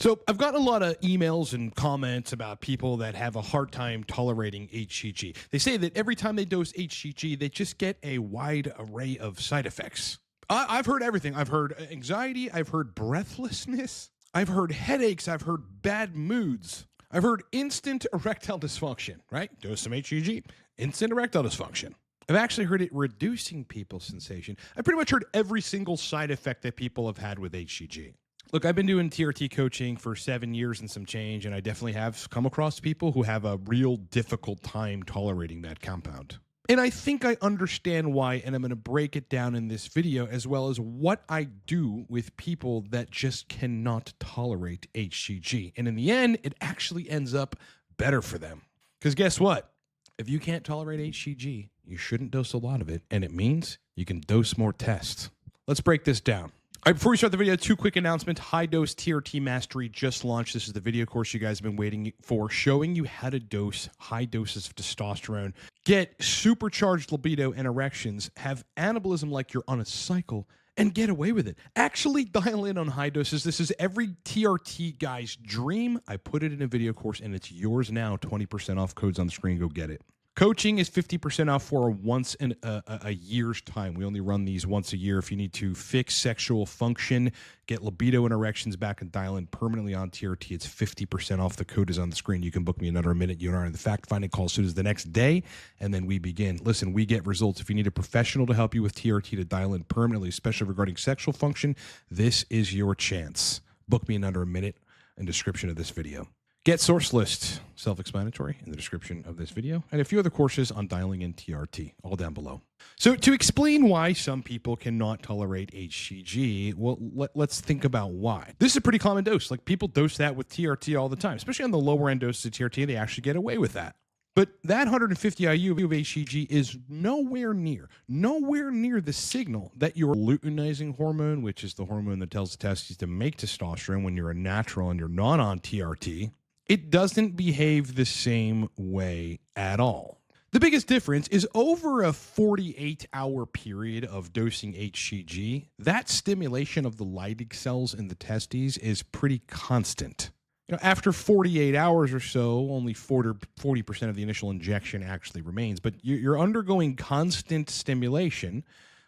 So I've gotten a lot of emails and comments about people that have a hard time tolerating HCG. They say that every time they dose HCG, they just get a wide array of side effects. I've heard everything. I've heard anxiety. I've heard breathlessness. I've heard headaches. I've heard bad moods. I've heard instant erectile dysfunction, right? Dose some HCG, instant erectile dysfunction. I've actually heard it reducing people's sensation. I've pretty much heard every single side effect that people have had with HCG. Look, I've been doing TRT coaching for 7 years and some change, and I definitely have come across people who have a real difficult time tolerating that compound. And I think I understand why, and I'm going to break it down in this video, as well as what I do with people that just cannot tolerate HCG. And in the end, it actually ends up better for them. Because guess what? If you can't tolerate HCG, you shouldn't dose a lot of it, and it means you can dose more tests. Let's break this down. All right, before we start the video, 2 quick announcements. High Dose TRT Mastery just launched. This is the video course you guys have been waiting for, showing you how to dose high doses of testosterone, get supercharged libido and erections, have anabolism like you're on a cycle, and get away with it. Actually dial in on high doses. This is every TRT guy's dream. I put it in a video course, and it's yours now. 20% off, codes on the screen. Go get it. Coaching is 50% off for once in a year's time. We only run these once a year. If you need to fix sexual function, get libido and erections back, and dial in permanently on TRT, it's 50% off. The code is on the screen. You can book me another minute. You and I are the fact-finding call soon as the next day, and then we begin. Listen, we get results. If you need a professional to help you with TRT to dial in permanently, especially regarding sexual function, this is your chance. Book me in under a minute in the description of this video. Get source list, self-explanatory in the description of this video, and a few other courses on dialing in TRT, all down below. So to explain why some people cannot tolerate HCG, well, let's think about why. This is a pretty common dose. Like, people dose that with TRT all the time, especially on the lower end doses of TRT, they actually get away with that. But that 150 IU of HCG is nowhere near the signal that your luteinizing hormone, which is the hormone that tells the testes to make testosterone when you're a natural and you're not on TRT, it doesn't behave the same way at all. The biggest difference is over a 48-hour period of dosing HCG, that stimulation of the Leydig cells in the testes is pretty constant. You know, after 48 hours or so, only 40% of the initial injection actually remains, but you're undergoing constant stimulation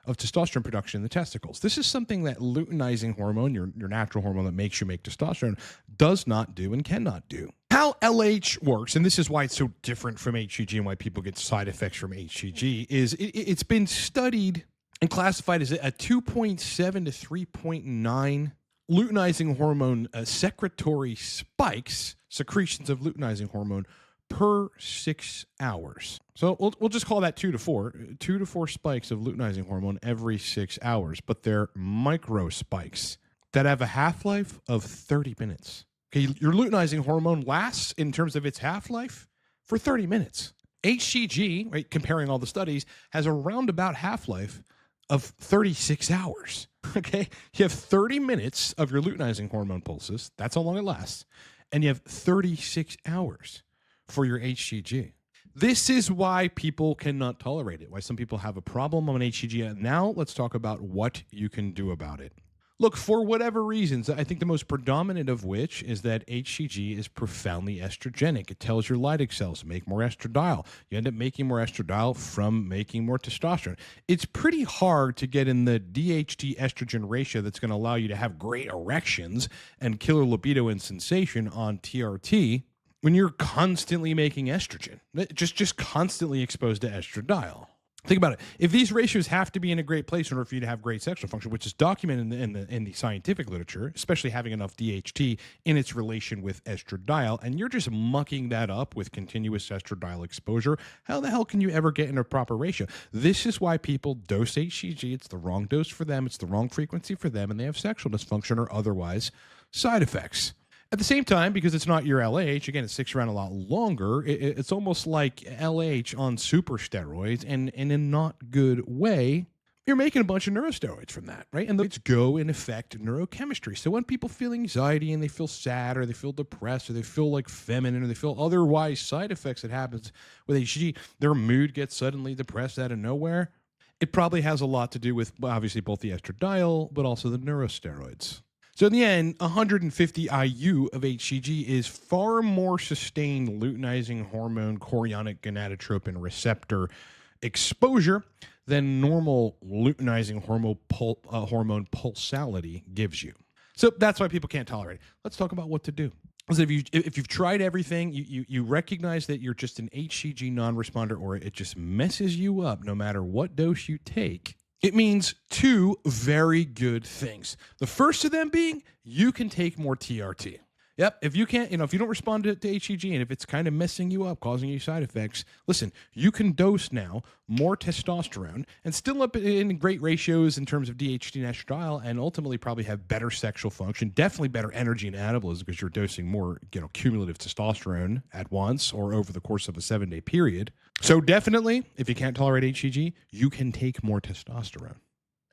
of testosterone production in the testicles. This is something that luteinizing hormone, your natural hormone that makes you make testosterone, does not do and cannot do. How LH works, and this is why it's so different from HCG and why people get side effects from HCG, is it's been studied and classified as a 2.7 to 3.9 luteinizing hormone secretory spikes, secretions of luteinizing hormone, per 6 hours. So we'll just call that 2 to 4. 2 to 4 spikes of luteinizing hormone every 6 hours, but they're micro spikes that have a half-life of 30 minutes. Okay, your luteinizing hormone lasts, in terms of its half-life, for 30 minutes. HCG, right, comparing all the studies, has a roundabout half-life of 36 hours. Okay, you have 30 minutes of your luteinizing hormone pulses. That's how long it lasts. And you have 36 hours for your HCG. This is why people cannot tolerate it, why some people have a problem on HCG. And now let's talk about what you can do about it. Look, for whatever reasons, I think the most predominant of which is that HCG is profoundly estrogenic. It tells your Leydig cells to make more estradiol. You end up making more estradiol from making more testosterone. It's pretty hard to get in the DHT estrogen ratio that's going to allow you to have great erections and killer libido and sensation on TRT when you're constantly making estrogen, just constantly exposed to estradiol. Think about it. If these ratios have to be in a great place in order for you to have great sexual function, which is documented in the scientific literature, especially having enough DHT in its relation with estradiol, and you're just mucking that up with continuous estradiol exposure, how the hell can you ever get in a proper ratio? This is why people dose HCG. It's the wrong dose for them. It's the wrong frequency for them, and they have sexual dysfunction or otherwise side effects. At the same time, because it's not your LH, again, it sticks around a lot longer, it's almost like LH on super steroids, and in a not good way, you're making a bunch of neurosteroids from that, right? And those go and affect neurochemistry. So when people feel anxiety and they feel sad or they feel depressed or they feel like feminine or they feel otherwise side effects that happens with HCG, their mood gets suddenly depressed out of nowhere. It probably has a lot to do with, obviously, both the estradiol, but also the neurosteroids. So in the end, 150 IU of HCG is far more sustained luteinizing hormone chorionic gonadotropin receptor exposure than normal luteinizing hormone pulsality gives you. So that's why people can't tolerate it. Let's talk about what to do. So if you've tried everything, you recognize that you're just an HCG non-responder, or it just messes you up no matter what dose you take, it means two very good things. The first of them being you can take more TRT. Yep, if you can't, if you don't respond to HCG and if it's kind of messing you up, causing you side effects, listen, you can dose now more testosterone and still up in great ratios in terms of DHT and estradiol, and ultimately probably have better sexual function, definitely better energy and anabolism because you're dosing more, cumulative testosterone at once or over the course of a 7-day period. So definitely, if you can't tolerate HCG, you can take more testosterone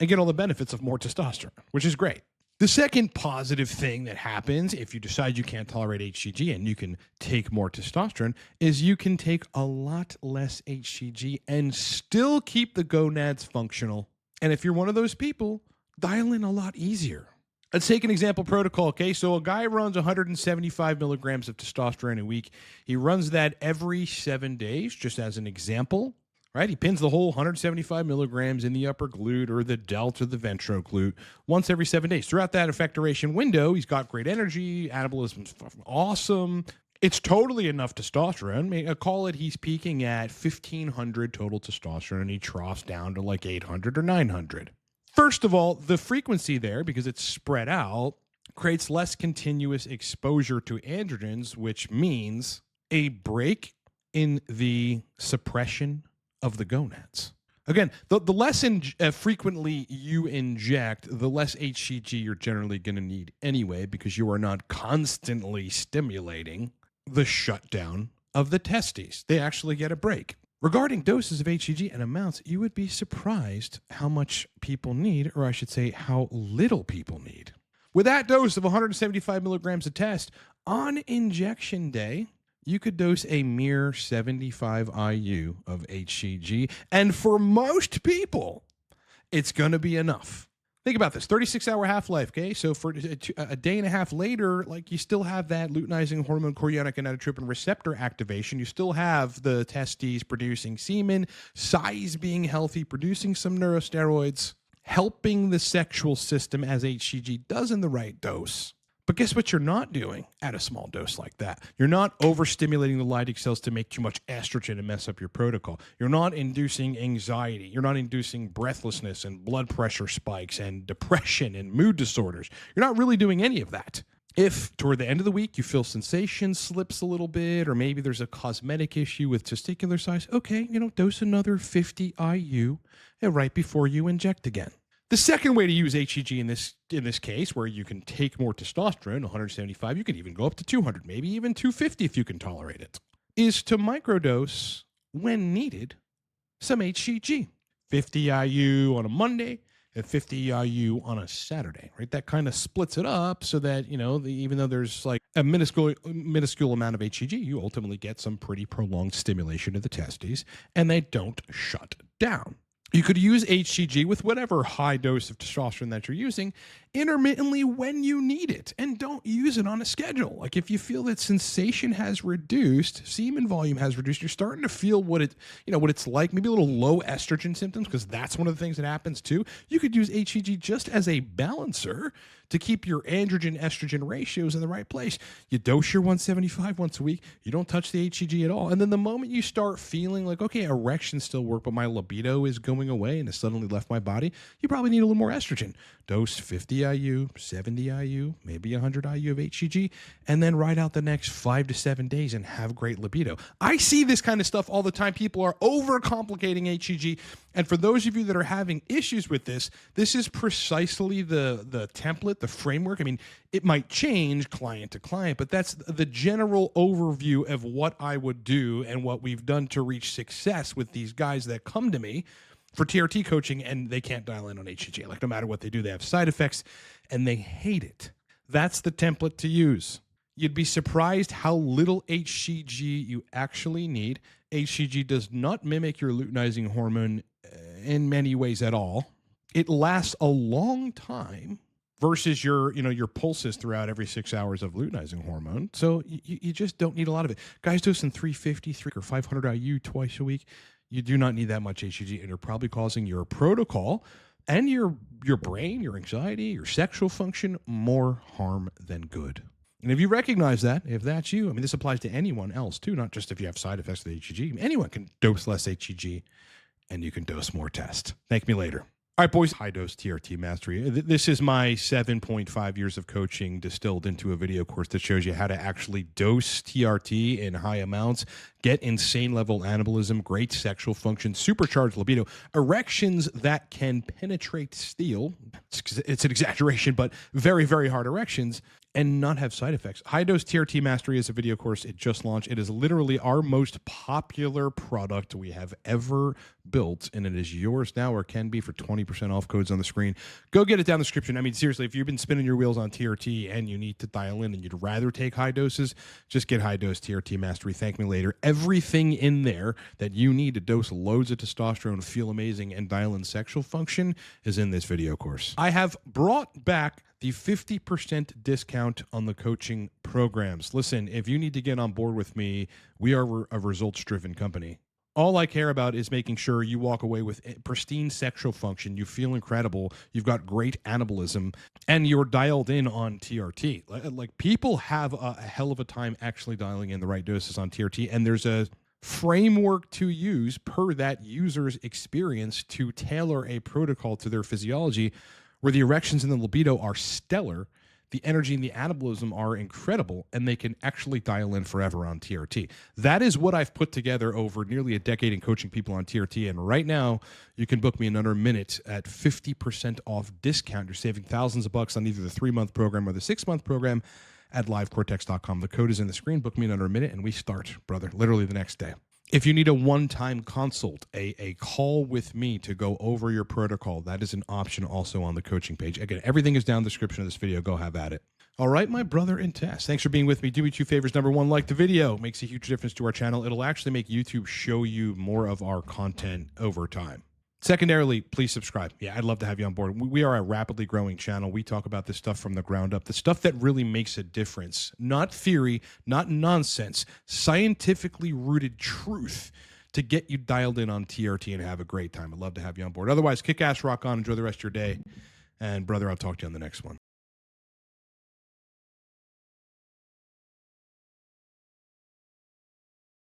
and get all the benefits of more testosterone, which is great. The second positive thing that happens if you decide you can't tolerate HCG and you can take more testosterone is you can take a lot less HCG and still keep the gonads functional. And if you're one of those people, dial in a lot easier. Let's take an example protocol, okay? So a guy runs 175 milligrams of testosterone a week. He runs that every 7 days, just as an example. Right? He pins the whole 175 milligrams in the upper glute or the delt or the ventroglute once every 7 days. Throughout that effectoration window, he's got great energy, anabolism's awesome. It's totally enough testosterone. I mean, call it he's peaking at 1,500 total testosterone and he troughs down to like 800 or 900. First of all, the frequency there, because it's spread out, creates less continuous exposure to androgens, which means a break in the suppression of the gonads. Again, the less frequently you inject, the less HCG you're generally going to need anyway, because you are not constantly stimulating the shutdown of the testes. They actually get a break. Regarding doses of HCG and amounts, you would be surprised how much people need, or I should say how little people need. With that dose of 175 milligrams of test, on injection day, you could dose a mere 75 IU of HCG, and for most people, it's going to be enough. Think about this, 36-hour half-life, okay? So for a day and a half later, like you still have that luteinizing hormone chorionic gonadotropin receptor activation. You still have the testes producing semen, size being healthy, producing some neurosteroids, helping the sexual system as HCG does in the right dose. But guess what you're not doing at a small dose like that? You're not overstimulating the Leydig cells to make too much estrogen and mess up your protocol. You're not inducing anxiety. You're not inducing breathlessness and blood pressure spikes and depression and mood disorders. You're not really doing any of that. If toward the end of the week you feel sensation slips a little bit, or maybe there's a cosmetic issue with testicular size, okay, dose another 50 IU right before you inject again. The second way to use HCG in this case, where you can take more testosterone, 175, you can even go up to 200, maybe even 250 if you can tolerate it, is to microdose, when needed, some HCG. 50 IU on a Monday and 50 IU on a Saturday, right? That kind of splits it up so that, even though there's like a minuscule amount of HCG, you ultimately get some pretty prolonged stimulation of the testes, and they don't shut down. You could use HCG with whatever high dose of testosterone that you're using intermittently when you need it, and don't use it on a schedule. Like if you feel that sensation has reduced, semen volume has reduced, you're starting to feel what it's like, maybe a little low estrogen symptoms, because that's one of the things that happens too. You could use HCG just as a balancer to keep your androgen estrogen ratios in the right place. You dose your 175 once a week, you don't touch the HCG at all. And then the moment you start feeling like, okay, erections still work, but my libido is going away and has suddenly left my body, you probably need a little more estrogen. Dose 50 IU, 70 IU, maybe 100 IU of HCG, and then ride out the next 5 to 7 days and have great libido. I see this kind of stuff all the time. People are overcomplicating HCG. And for those of you that are having issues with this is precisely the template, the framework. I mean, it might change client to client, but that's the general overview of what I would do and what we've done to reach success with these guys that come to me for TRT coaching and they can't dial in on HCG. Like no matter what they do, they have side effects and they hate it. That's the template to use. You'd be surprised how little HCG you actually need. HCG does not mimic your luteinizing hormone in many ways at all. It lasts a long time, versus your pulses throughout every 6 hours of luteinizing hormone. So you just don't need a lot of it. Guys dosing 350, 3 or 500 IU twice a week, you do not need that much HCG, and you're probably causing your protocol and your brain, your anxiety, your sexual function more harm than good. And if you recognize that, if that's you, I mean, this applies to anyone else too, not just if you have side effects of the HCG. Anyone can dose less HCG and you can dose more test. Thank me later. All right, boys, high dose TRT mastery. This is my 7.5 years of coaching distilled into a video course that shows you how to actually dose TRT in high amounts, get insane level anabolism, great sexual function, supercharged libido, erections that can penetrate steel. It's an exaggeration, but very, very hard erections, and not have side effects. High Dose TRT Mastery is a video course. It just launched. It is literally our most popular product we have ever built, and it is yours now, or can be, for 20% off. Codes on the screen. Go get it down the description. I mean, seriously, if you've been spinning your wheels on TRT and you need to dial in and you'd rather take high doses, just get High Dose TRT Mastery. Thank me later. Everything in there that you need to dose loads of testosterone, feel amazing, and dial in sexual function is in this video course. I have brought back the 50% discount on the coaching programs. Listen, if you need to get on board with me, we are a results-driven company. All I care about is making sure you walk away with pristine sexual function, you feel incredible, you've got great anabolism, and you're dialed in on TRT. Like, people have a hell of a time actually dialing in the right doses on TRT, and there's a framework to use per that user's experience to tailor a protocol to their physiology, where the erections and the libido are stellar, the energy and the anabolism are incredible, and they can actually dial in forever on TRT. That is what I've put together over nearly a decade in coaching people on TRT, and right now, you can book me in under a minute at 50% off discount. You're saving thousands of bucks on either the 3-month program or the 6-month program at livecortex.com. The code is in the screen. Book me in under a minute, and we start, brother, literally the next day. If you need a one-time consult, a call with me to go over your protocol, that is an option also on the coaching page. Again, everything is down in the description of this video. Go have at it. All right, my brother and Tess, thanks for being with me. Do me 2 favors. Number 1, like the video. It makes a huge difference to our channel. It'll actually make YouTube show you more of our content over time. Secondarily, please subscribe. Yeah, I'd love to have you on board. We are a rapidly growing channel. We talk about this stuff from the ground up, the stuff that really makes a difference. Not theory, not nonsense, scientifically rooted truth to get you dialed in on TRT and have a great time. I'd love to have you on board. Otherwise, kick ass, rock on, enjoy the rest of your day. And brother, I'll talk to you on the next one.